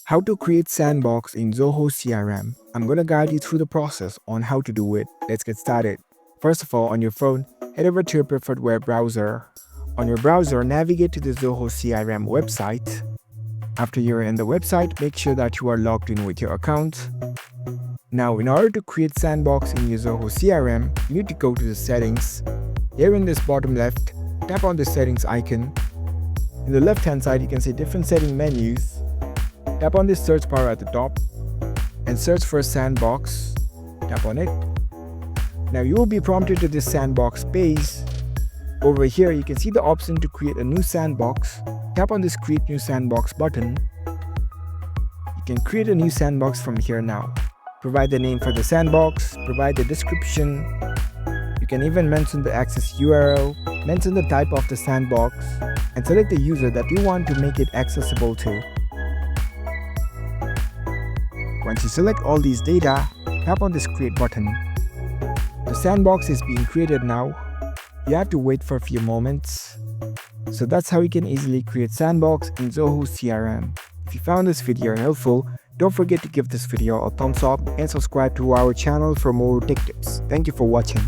How to create Sandbox in Zoho CRM. I'm going to guide you through the process on how to do it. Let's get started. First of all, on your phone, head over to your preferred web browser. On your browser, navigate to the Zoho CRM website. After you're in the website, make sure that you are logged in with your account. Now, in order to create Sandbox in your Zoho CRM, you need to go to the settings. Here in this bottom left, tap on the settings icon. In the left hand side, you can see different setting menus. Tap on this search bar at the top and search for Sandbox. Tap on it. Now you will be prompted to this Sandbox page. Over here, you can see the option to create a new sandbox. Tap on this Create New Sandbox button. You can create a new sandbox from here now. Provide the name for the sandbox, provide the description. You can even mention the access URL, mention the type of the sandbox, and select the user that you want to make it accessible to. Once you select all these data, tap on this Create button. The sandbox is being created now. You have to wait for a few moments. So that's how you can easily create Sandbox in Zoho CRM. If you found this video helpful, don't forget to give this video a thumbs up and subscribe to our channel for more tech tips. Thank you for watching.